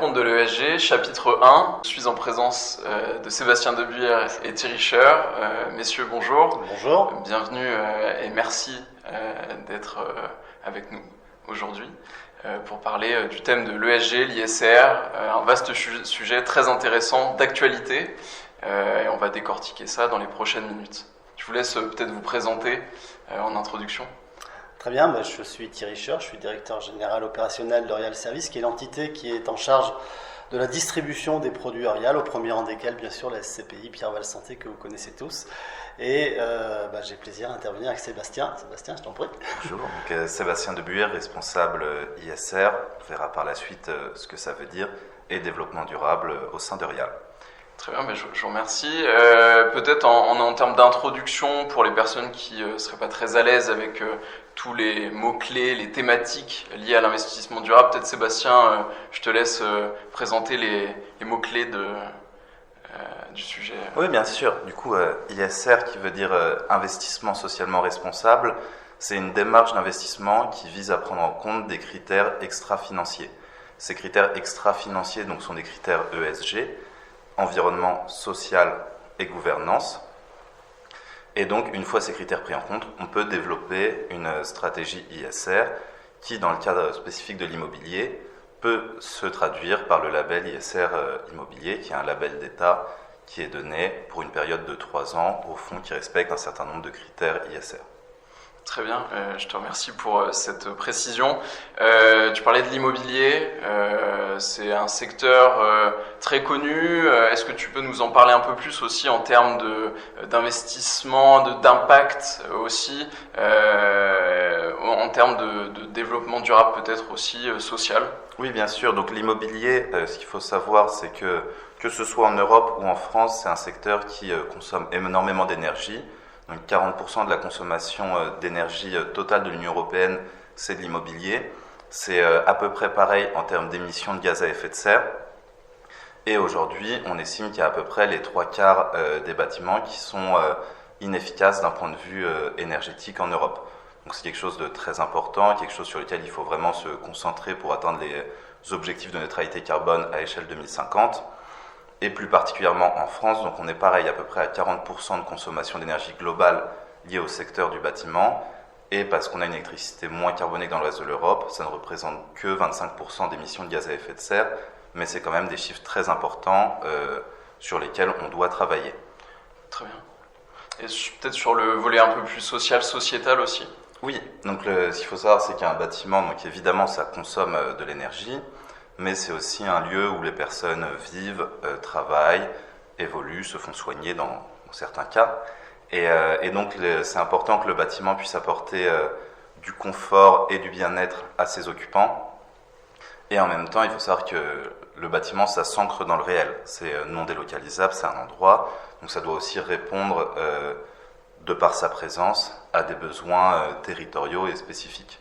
rencontres de l'ESG, chapitre 1. Je suis en présence de Sébastien Debuire et Thierry Scheur. Messieurs, bonjour. Bonjour. Bienvenue et merci d'être avec nous aujourd'hui pour parler du thème de l'ESG, l'ISR, un vaste sujet très intéressant d'actualité. Et on va décortiquer ça dans les prochaines minutes. Je vous laisse peut-être vous présenter en introduction. Très bien, je suis Thierry Scheur, je suis directeur général opérationnel d'Orial Service, qui est l'entité qui est en charge de la distribution des produits Orial, au premier rang desquels, bien sûr, la SCPI, Pierre Val Santé, que vous connaissez tous. Et j'ai plaisir à intervenir avec Sébastien. Sébastien, je t'en prie. Bonjour, donc, Sébastien Debuire, responsable ISR. On verra par la suite ce que ça veut dire, et développement durable au sein d'Orial. Très bien, je vous remercie. Peut-être en termes d'introduction, pour les personnes qui ne seraient pas très à l'aise avec tous les mots-clés, les thématiques liées à l'investissement durable, peut-être Sébastien, je te laisse présenter les mots-clés du sujet. Oui, bien sûr. Du coup, ISR, qui veut dire investissement socialement responsable, c'est une démarche d'investissement qui vise à prendre en compte des critères extra-financiers. Ces critères extra-financiers donc, sont des critères ESG, environnement, social et gouvernance. Et donc, une fois ces critères pris en compte, on peut développer une stratégie ISR qui, dans le cadre spécifique de l'immobilier, peut se traduire par le label ISR immobilier, qui est un label d'État qui est donné pour une période de 3 ans au fonds qui respecte un certain nombre de critères ISR. Très bien, je te remercie pour cette précision. Tu parlais de l'immobilier, c'est un secteur très connu. Est-ce que tu peux nous en parler un peu plus aussi en termes d'investissement, d'impact aussi, en termes de développement durable peut-être aussi social? Oui, bien sûr. Donc l'immobilier, ce qu'il faut savoir, c'est que ce soit en Europe ou en France, c'est un secteur qui consomme énormément d'énergie. Donc 40% de la consommation d'énergie totale de l'Union européenne, c'est de l'immobilier. C'est à peu près pareil en termes d'émissions de gaz à effet de serre. Et aujourd'hui, on estime qu'il y a à peu près les 3/4 des bâtiments qui sont inefficaces d'un point de vue énergétique en Europe. Donc c'est quelque chose de très important, quelque chose sur lequel il faut vraiment se concentrer pour atteindre les objectifs de neutralité carbone à échelle 2050. Et plus particulièrement en France, donc on est pareil à peu près à 40% de consommation d'énergie globale liée au secteur du bâtiment. Et parce qu'on a une électricité moins carbonée que dans le reste de l'Europe, ça ne représente que 25% d'émissions de gaz à effet de serre, mais c'est quand même des chiffres très importants sur lesquels on doit travailler. Très bien. Et peut-être sur le volet un peu plus social, sociétal aussi? Oui, donc ce qu'il faut savoir, c'est qu'un bâtiment, donc évidemment, ça consomme de l'énergie, mais c'est aussi un lieu où les personnes vivent, travaillent, évoluent, se font soigner dans certains cas. Et donc, c'est important que le bâtiment puisse apporter du confort et du bien-être à ses occupants. Et en même temps, il faut savoir que le bâtiment, ça s'ancre dans le réel. C'est non délocalisable, c'est un endroit. Donc, ça doit aussi répondre, de par sa présence, à des besoins territoriaux et spécifiques.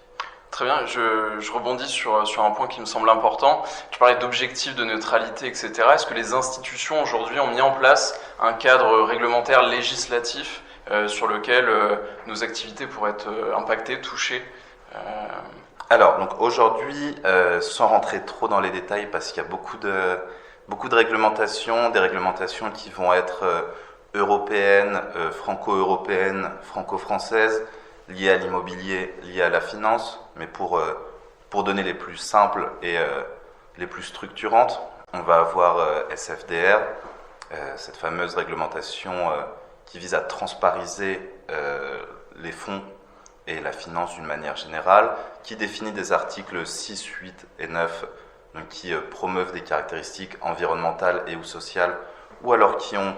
Très bien, je rebondis sur un point qui me semble important. Tu parlais d'objectifs de neutralité, etc. Est-ce que les institutions aujourd'hui ont mis en place un cadre réglementaire législatif sur lequel nos activités pourraient être impactées, touchées? Alors, donc aujourd'hui, sans rentrer trop dans les détails, parce qu'il y a beaucoup de réglementations, des réglementations qui vont être européennes, franco-européennes, franco-françaises, liées à l'immobilier, liées à la finance, mais pour donner les plus simples et les plus structurantes, on va avoir SFDR, cette fameuse réglementation qui vise à transpariser les fonds et la finance d'une manière générale, qui définit des articles 6, 8 et 9, donc qui promeuvent des caractéristiques environnementales et ou sociales, ou alors qui ont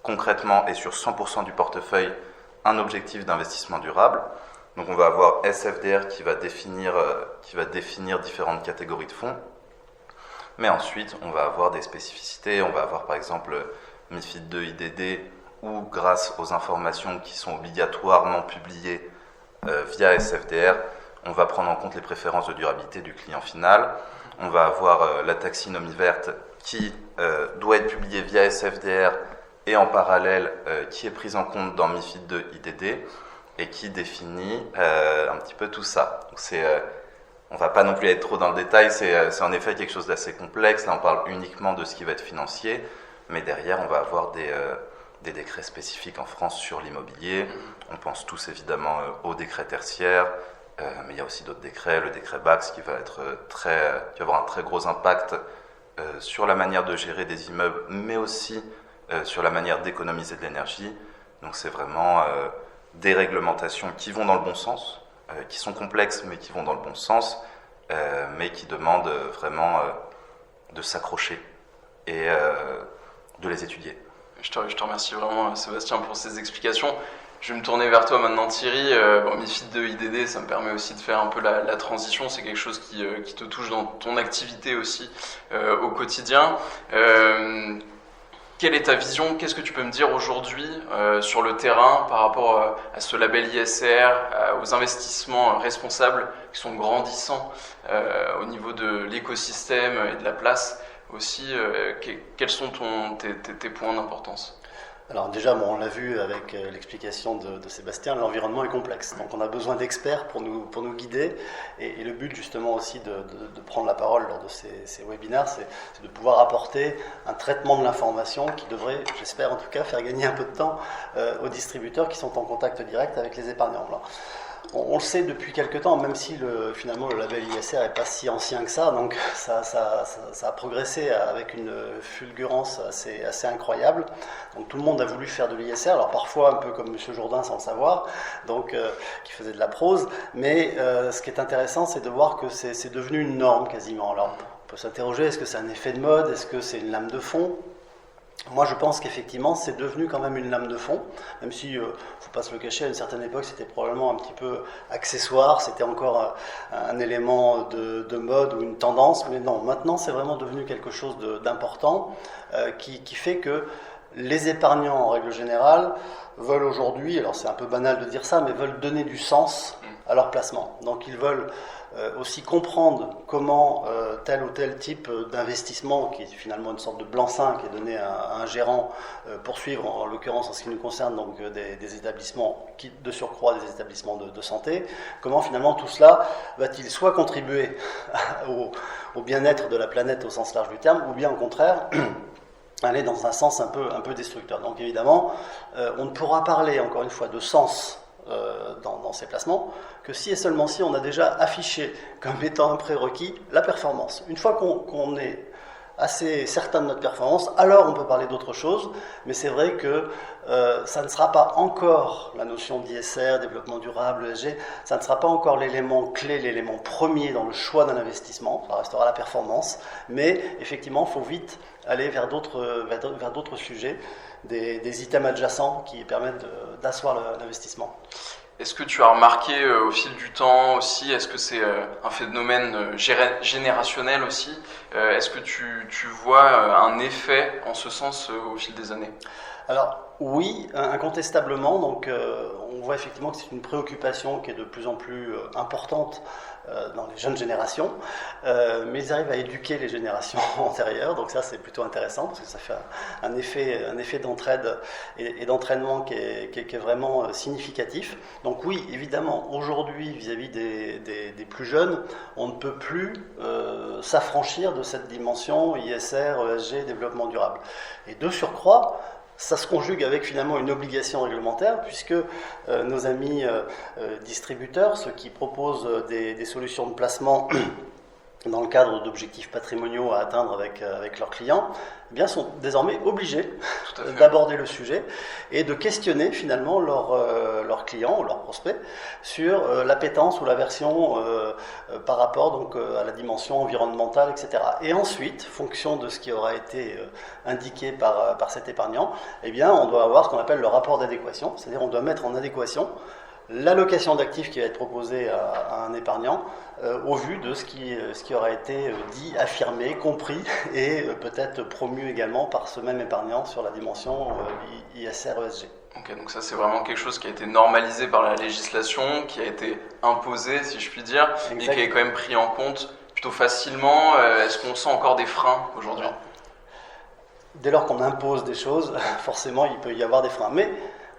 concrètement et sur 100% du portefeuille un objectif d'investissement durable. Donc on va avoir SFDR qui va définir différentes catégories de fonds. Mais ensuite, on va avoir des spécificités. On va avoir par exemple MiFID II IDD, où grâce aux informations qui sont obligatoirement publiées via SFDR, on va prendre en compte les préférences de durabilité du client final. On va avoir la taxinomie verte qui doit être publiée via SFDR et en parallèle qui est prise en compte dans MiFID II IDD et qui définit un petit peu tout ça. Donc c'est on va pas non plus être trop dans le détail, c'est en effet quelque chose d'assez complexe. Là, on parle uniquement de ce qui va être financier, mais derrière, on va avoir des décrets spécifiques en France sur l'immobilier. On pense tous évidemment aux décrets tertiaires, mais il y a aussi d'autres décrets, le décret Bax qui va avoir un très gros impact sur la manière de gérer des immeubles, mais aussi sur la manière d'économiser de l'énergie. Donc c'est vraiment des réglementations qui vont dans le bon sens, qui sont complexes mais qui vont dans le bon sens, mais qui demandent vraiment de s'accrocher et de les étudier. Je te remercie vraiment, Sébastien, pour ces explications. Je vais me tourner vers toi maintenant, Thierry. MiFID 2, IDD, ça me permet aussi de faire un peu la transition. C'est quelque chose qui te touche dans ton activité aussi au quotidien. Quelle est ta vision? Qu'est-ce que tu peux me dire aujourd'hui sur le terrain par rapport à ce label ISR, aux investissements responsables qui sont grandissants au niveau de l'écosystème et de la place aussi? Quels sont tes points d'importance? Alors déjà, on l'a vu avec l'explication de Sébastien, l'environnement est complexe. Donc on a besoin d'experts pour nous guider. Et le but justement aussi de prendre la parole lors de ces webinaires, c'est de pouvoir apporter un traitement de l'information qui devrait, j'espère en tout cas, faire gagner un peu de temps aux distributeurs qui sont en contact direct avec les épargnants. Alors, on le sait depuis quelques temps, même si finalement le label ISR n'est pas si ancien que ça, donc ça a progressé avec une fulgurance assez incroyable. Donc tout le monde a voulu faire de l'ISR, alors parfois un peu comme M. Jourdain sans le savoir, donc qui faisait de la prose, mais ce qui est intéressant, c'est de voir que c'est devenu une norme quasiment. Alors on peut s'interroger, est-ce que c'est un effet de mode, est-ce que c'est une lame de fond? Moi, je pense qu'effectivement, c'est devenu quand même une lame de fond, même si, faut pas se le cacher, à une certaine époque, c'était probablement un petit peu accessoire, c'était encore un élément de mode ou une tendance, mais non, maintenant, c'est vraiment devenu quelque chose d'important qui fait que les épargnants, en règle générale, veulent aujourd'hui, alors c'est un peu banal de dire ça, mais veulent donner du sens à leur placement. Donc, ils veulent aussi comprendre comment tel ou tel type d'investissement, qui est finalement une sorte de blanc-seing qui est donné à un gérant pour suivre, en l'occurrence en ce qui nous concerne, donc des établissements, de surcroît des établissements de santé, comment finalement tout cela va-t-il soit contribuer au bien-être de la planète au sens large du terme, ou bien au contraire aller dans un sens un peu destructeur. Donc évidemment, on ne pourra parler encore une fois de sens dans ces placements que si et seulement si on a déjà affiché comme étant un prérequis la performance. Une fois qu'on est assez certain de notre performance, alors on peut parler d'autre chose, mais c'est vrai que ça ne sera pas encore la notion d'ISR, développement durable, ESG, ça ne sera pas encore l'élément clé, l'élément premier dans le choix d'un investissement, ça restera la performance, mais effectivement il faut vite aller vers d'autres sujets, des items adjacents qui permettent d'asseoir l'investissement. Est-ce que tu as remarqué au fil du temps aussi, est-ce que c'est un phénomène générationnel aussi? Est-ce que tu vois un effet en ce sens au fil des années? Alors oui, incontestablement. Donc on voit effectivement que c'est une préoccupation qui est de plus en plus importante dans les jeunes générations, mais ils arrivent à éduquer les générations antérieures, donc ça c'est plutôt intéressant parce que ça fait un effet d'entraide et d'entraînement qui est vraiment significatif. Donc oui, évidemment, aujourd'hui vis-à-vis des plus jeunes, on ne peut plus s'affranchir de cette dimension ISR, ESG, développement durable. Et de surcroît, ça se conjugue avec finalement une obligation réglementaire puisque nos amis distributeurs, ceux qui proposent des solutions de placement dans le cadre d'objectifs patrimoniaux à atteindre avec leurs clients, eh bien, sont désormais obligés d'aborder le sujet et de questionner finalement leurs clients ou leurs prospects sur l'appétence ou l'aversion par rapport donc, à la dimension environnementale, etc. Et ensuite, fonction de ce qui aura été indiqué par cet épargnant, eh bien, on doit avoir ce qu'on appelle le rapport d'adéquation, c'est-à-dire on doit mettre en adéquation l'allocation d'actifs qui va être proposée à un épargnant au vu de ce qui aura été dit, affirmé, compris et peut-être promu également par ce même épargnant sur la dimension ISR-ESG. Ok, donc ça c'est vraiment quelque chose qui a été normalisé par la législation, qui a été imposé si je puis dire, exact, et qui est quand même pris en compte plutôt facilement. Est-ce qu'on sent encore des freins aujourd'hui? Dès lors qu'on impose des choses, forcément il peut y avoir des freins. Mais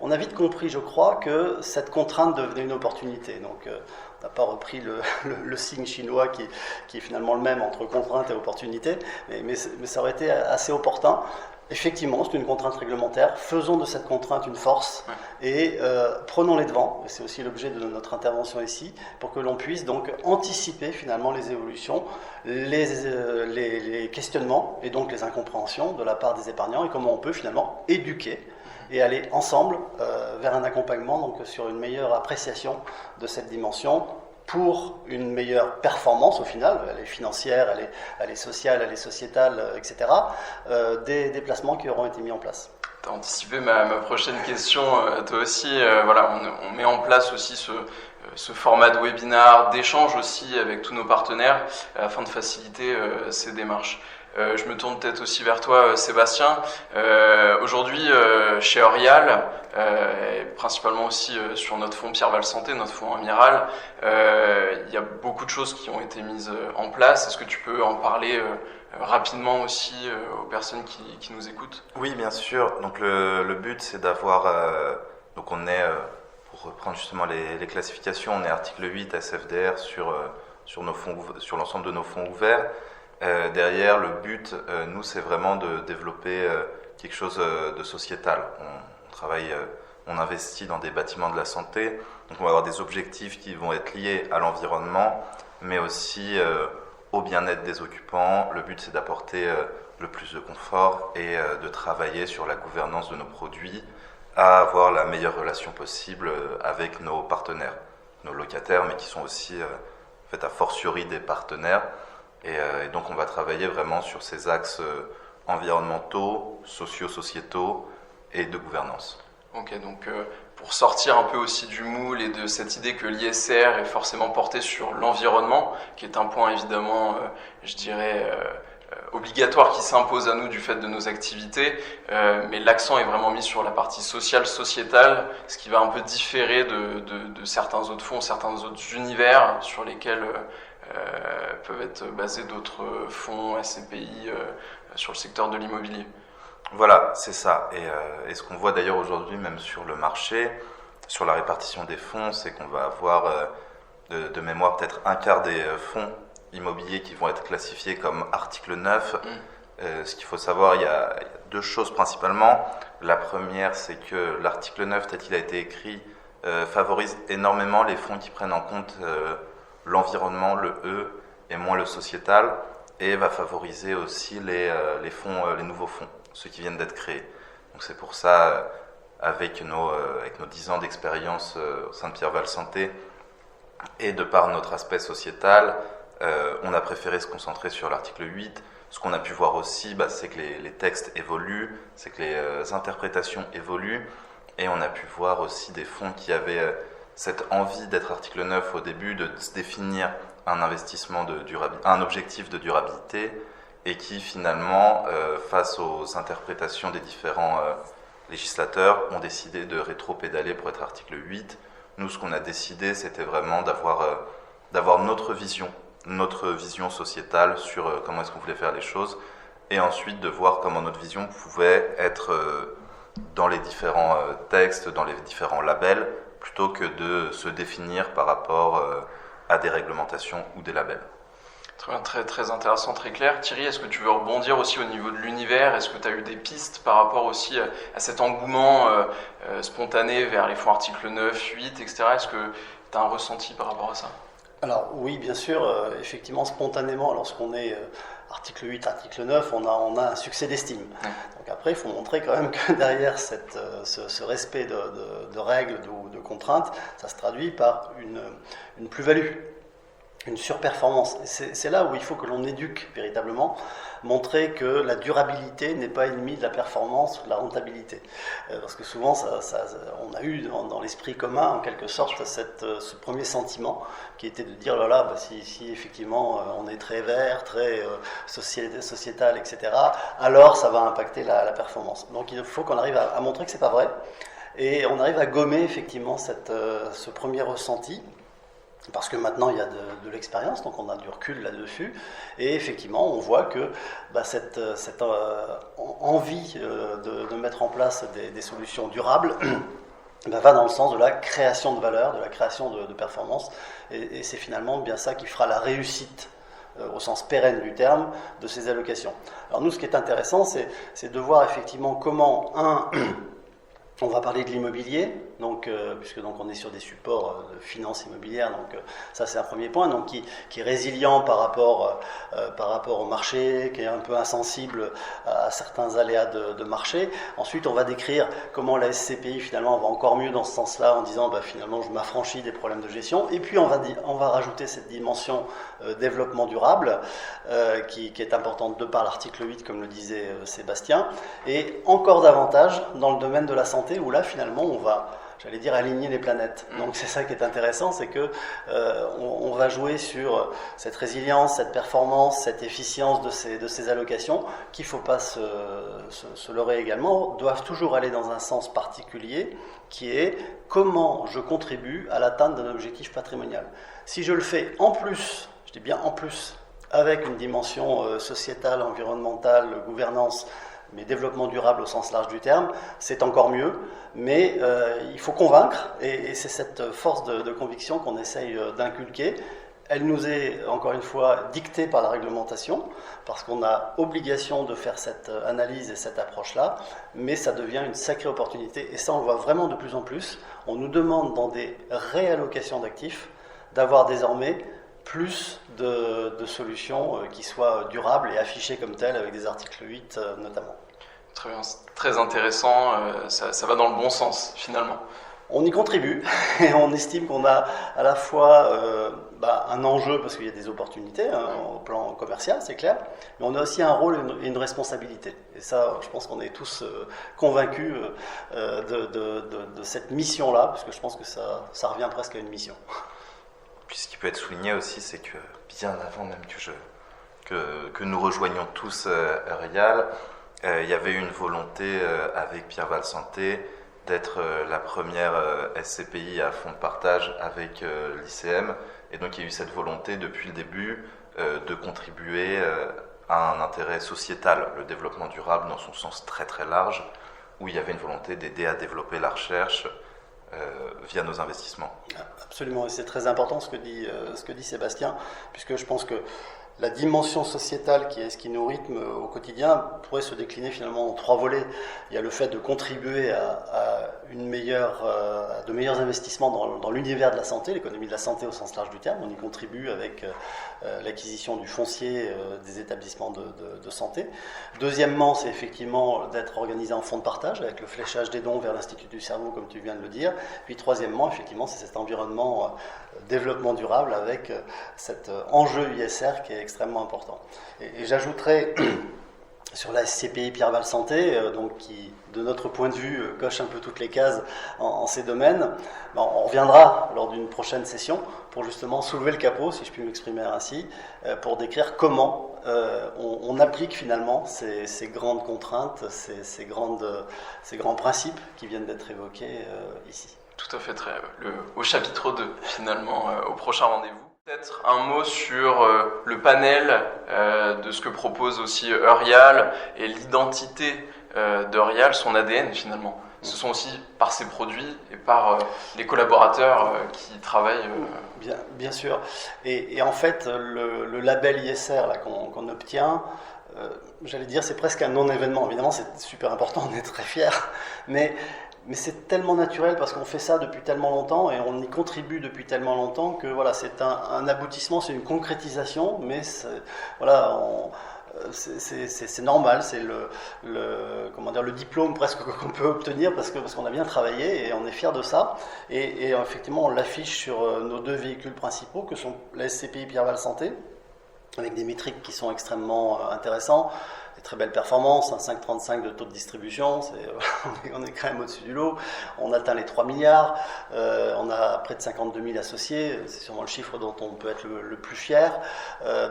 on a vite compris, je crois, que cette contrainte devenait une opportunité. Donc, on n'a pas repris le signe chinois qui est finalement le même entre contrainte et opportunité, mais ça aurait été assez opportun. Effectivement, c'est une contrainte réglementaire. Faisons de cette contrainte une force et prenons les devants. C'est aussi l'objet de notre intervention ici, pour que l'on puisse donc anticiper finalement les évolutions, les questionnements et donc les incompréhensions de la part des épargnants et comment on peut finalement éduquer et aller ensemble vers un accompagnement donc sur une meilleure appréciation de cette dimension pour une meilleure performance au final, elle est financière, elle est sociale, elle est sociétale, etc., des placements qui auront été mis en place. Tu as anticipé ma prochaine question, toi aussi. Voilà, on met en place aussi ce format de webinar, d'échange aussi avec tous nos partenaires afin de faciliter ces démarches. Je me tourne peut-être aussi vers toi, Sébastien. Aujourd'hui, chez Orial, et principalement aussi sur notre fonds Pierre Val Santé, notre fonds Amiral, il y a beaucoup de choses qui ont été mises en place. Est-ce que tu peux en parler rapidement aussi aux personnes qui nous écoutent? Oui, bien sûr. Donc le but, c'est d'avoir... donc on est, pour reprendre justement les classifications, on est article 8 SFDR sur l'ensemble de nos fonds ouverts. Derrière, le but, nous, c'est vraiment de développer quelque chose de sociétal. On travaille, on investit dans des bâtiments de la santé, donc on va avoir des objectifs qui vont être liés à l'environnement, mais aussi au bien-être des occupants. Le but, c'est d'apporter le plus de confort et de travailler sur la gouvernance de nos produits, à avoir la meilleure relation possible avec nos partenaires, nos locataires, mais qui sont aussi, en fait, a fortiori des partenaires. Et donc on va travailler vraiment sur ces axes environnementaux, socio-sociétaux et de gouvernance. Ok, donc pour sortir un peu aussi du moule et de cette idée que l'ISR est forcément porté sur l'environnement, qui est un point évidemment, je dirais, obligatoire qui s'impose à nous du fait de nos activités, mais l'accent est vraiment mis sur la partie sociale, sociétale, ce qui va un peu différer de certains autres fonds, certains autres univers sur lesquels peuvent être basés d'autres fonds, SCPI, sur le secteur de l'immobilier. Voilà, c'est ça. Et ce qu'on voit d'ailleurs aujourd'hui, même sur le marché, sur la répartition des fonds, c'est qu'on va avoir de mémoire peut-être un quart des fonds immobiliers qui vont être classifiés comme article 9. Ce qu'il faut savoir, il y a deux choses principalement. La première, c'est que l'article 9, tel qu'il a été écrit, favorise énormément les fonds qui prennent en compte l'environnement, le E, et moins le sociétal, et va favoriser aussi les nouveaux fonds, ceux qui viennent d'être créés. Donc c'est pour ça, avec nos 10 ans d'expérience au sein de Pierre Val Santé, et de par notre aspect sociétal, on a préféré se concentrer sur l'article 8. Ce qu'on a pu voir aussi, c'est que les textes évoluent, c'est que les interprétations évoluent, et on a pu voir aussi des fonds qui avaient cette envie d'être article 9 au début, de se définir un objectif de durabilité, et qui finalement, face aux interprétations des différents législateurs, ont décidé de rétro-pédaler pour être article 8. Nous, ce qu'on a décidé, c'était vraiment d'avoir notre vision sociétale sur comment est-ce qu'on voulait faire les choses, et ensuite de voir comment notre vision pouvait être dans les différents textes, dans les différents labels, plutôt que de se définir par rapport à des réglementations ou des labels. Très, très intéressant, très clair. Thierry, est-ce que tu veux rebondir aussi au niveau de l'univers? Est-ce que tu as eu des pistes par rapport aussi à cet engouement spontané vers les fonds article 9, 8, etc. Est-ce que tu as un ressenti par rapport à ça? Alors oui, bien sûr, effectivement, spontanément, lorsqu'on est article 8, article 9, on a un succès d'estime. Donc après, il faut montrer quand même que derrière ce respect de règles ou de contraintes, ça se traduit par une plus-value, une surperformance. C'est là où il faut que l'on éduque véritablement, montrer que la durabilité n'est pas ennemie de la performance, de la rentabilité. Parce que souvent, on a eu dans l'esprit commun, en quelque sorte, ce premier sentiment qui était de dire, si effectivement on est très vert, très sociétal, etc., alors ça va impacter la performance. Donc il faut qu'on arrive à montrer que c'est pas vrai, et on arrive à gommer effectivement ce premier ressenti. Parce que maintenant il y a de l'expérience, donc on a du recul là-dessus, et effectivement on voit que cette envie de mettre en place des solutions durables va dans le sens de la création de valeur, de la création de performance, et c'est finalement bien ça qui fera la réussite au sens pérenne du terme de ces allocations. Alors nous, ce qui est intéressant, c'est de voir effectivement comment, on va parler de l'immobilier, puisque on est sur des supports de finance immobilière, ça c'est un premier point, qui est résilient par rapport au marché, qui est un peu insensible à certains aléas de marché. Ensuite, on va décrire comment la SCPI finalement va encore mieux dans ce sens-là, en disant finalement je m'affranchis des problèmes de gestion. Et puis on va rajouter cette dimension développement durable, qui est importante de par l'article 8, comme le disait Sébastien, et encore davantage dans le domaine de la santé, où là finalement on va, aligner les planètes. Donc c'est ça qui est intéressant, c'est que on va jouer sur cette résilience, cette performance, cette efficience de ces allocations, qu'il ne faut pas se leurrer également, doivent toujours aller dans un sens particulier, qui est comment je contribue à l'atteinte d'un objectif patrimonial. Si je le fais en plus, je dis bien en plus, avec une dimension sociétale, environnementale, gouvernance, mais développement durable au sens large du terme, c'est encore mieux, mais il faut convaincre, et c'est cette force de conviction qu'on essaye d'inculquer. Elle nous est, encore une fois, dictée par la réglementation, parce qu'on a obligation de faire cette analyse et cette approche-là, mais ça devient une sacrée opportunité, et ça on le voit vraiment de plus en plus. On nous demande dans des réallocations d'actifs d'avoir désormais plus de solutions qui soient durables et affichées comme telles, avec des articles 8 notamment. Très bien, c'est très intéressant, ça va dans le bon sens finalement. On y contribue et on estime qu'on a à la fois un enjeu parce qu'il y a des opportunités au plan commercial, c'est clair, mais on a aussi un rôle et une responsabilité. Et ça, je pense qu'on est tous convaincus de cette mission-là, parce que je pense que ça revient presque à une mission. Puis ce qui peut être souligné aussi, c'est que bien avant même que nous rejoignions tous Eurial, il y avait une volonté avec Pierre Val Santé d'être la première SCPI à fonds de partage avec l'ICM. Et donc il y a eu cette volonté depuis le début de contribuer à un intérêt sociétal, le développement durable dans son sens très très large, où il y avait une volonté d'aider à développer la recherche via nos investissements. Absolument, et c'est très important ce que dit Sébastien, puisque je pense que la dimension sociétale, qui est ce qui nous rythme au quotidien, pourrait se décliner finalement en 3 volets. Il y a le fait de contribuer à de meilleurs investissements dans l'univers de la santé, l'économie de la santé au sens large du terme. On y contribue avec l'acquisition du foncier des établissements de santé. Deuxièmement, c'est effectivement d'être organisé en fonds de partage, avec le fléchage des dons vers l'Institut du cerveau, comme tu viens de le dire. Puis troisièmement, effectivement, c'est cet environnement développement durable avec cet enjeu ISR qui est extrêmement important. Et j'ajouterais sur la SCPI Pierre Val Santé, qui, de notre point de vue, coche un peu toutes les cases en ces domaines. On reviendra lors d'une prochaine session pour justement soulever le capot, si je puis m'exprimer ainsi, pour décrire comment on applique finalement ces grandes contraintes, ces grands principes qui viennent d'être évoqués ici. Tout à fait, au chapitre 2, finalement, au prochain rendez-vous. Peut-être un mot sur le panel de ce que propose aussi Eurial et l'identité d'Eurial, son ADN finalement. Ce sont aussi par ses produits et par les collaborateurs qui travaillent. Bien sûr. Et en fait, le label ISR là, qu'on obtient, j'allais dire, c'est presque un non-événement. Évidemment, c'est super important, on est très fiers, mais c'est tellement naturel parce qu'on fait ça depuis tellement longtemps et on y contribue depuis tellement longtemps que voilà, c'est un aboutissement, c'est une concrétisation, mais c'est normal, c'est le diplôme presque qu'on peut obtenir parce qu'on a bien travaillé et on est fiers de ça. Et effectivement, on l'affiche sur nos 2 véhicules principaux que sont la SCPI Pierre Val Santé, avec des métriques qui sont extrêmement intéressants. Des très belles performances, un 5,35 de taux de distribution, on est quand même au-dessus du lot. On atteint les 3 milliards, on a près de 52 000 associés, c'est sûrement le chiffre dont on peut être le plus fier.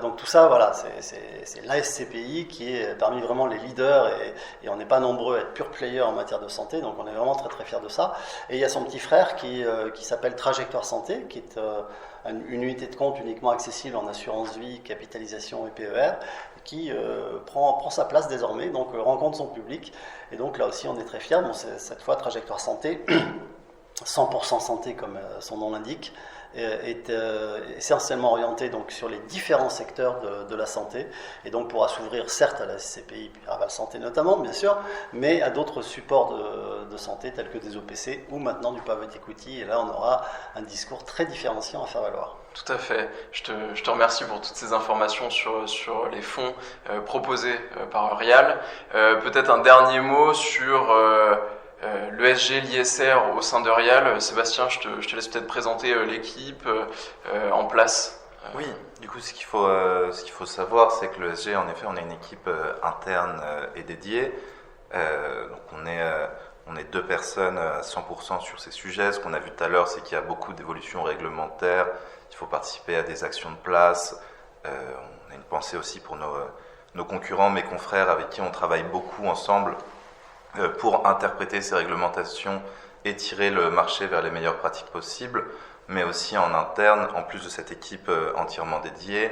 Donc tout ça, voilà, c'est la SCPI qui est parmi vraiment les leaders et on n'est pas nombreux à être pure player en matière de santé, donc on est vraiment très très fiers de ça. Et il y a son petit frère qui s'appelle Trajectoire Santé, qui est une unité de compte uniquement accessible en assurance vie, capitalisation et PER, qui prend sa place désormais, donc rencontre son public. Et donc là aussi, on est très fiers. Cette fois, Trajectoire Santé 100% santé comme son nom l'indique, est essentiellement orienté donc sur les différents secteurs de la santé et donc pourra s'ouvrir certes à la SCPI puis à Arval Santé notamment bien sûr, mais à d'autres supports de santé tels que des OPC ou maintenant du private equity, et là on aura un discours très différenciant à faire valoir. Tout à fait. Je te remercie pour toutes ces informations sur les fonds proposés par Eurial. Peut-être un dernier mot sur l'ESG, l'ISR au sein d'Eurial. Sébastien, je te laisse peut-être présenter l'équipe en place. Oui, du coup, ce qu'il faut savoir, c'est que l'ESG, en effet, on est une équipe interne et dédiée. Donc on est 2 personnes à 100% sur ces sujets. Ce qu'on a vu tout à l'heure, c'est qu'il y a beaucoup d'évolutions réglementaires. Il faut participer à des actions de place. On a une pensée aussi pour nos concurrents, mes confrères avec qui on travaille beaucoup ensemble pour interpréter ces réglementations et tirer le marché vers les meilleures pratiques possibles, mais aussi en interne, en plus de cette équipe entièrement dédiée,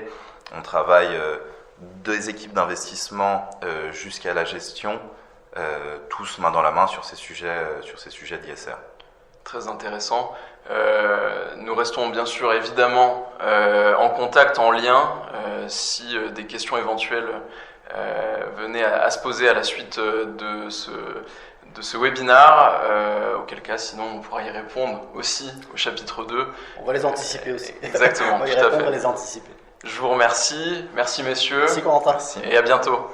on travaille des équipes d'investissement jusqu'à la gestion, tous main dans la main sur ces sujets d'ISR. Très intéressant. Nous restons bien sûr évidemment en contact, en lien, si des questions éventuelles venaient à se poser à la suite de ce webinaire, auquel cas sinon on pourra y répondre aussi au chapitre 2. On va les anticiper aussi. Exactement, on va y tout à fait. répondre et les anticiper. Je vous remercie, merci messieurs. Merci Corentin. Et à bientôt.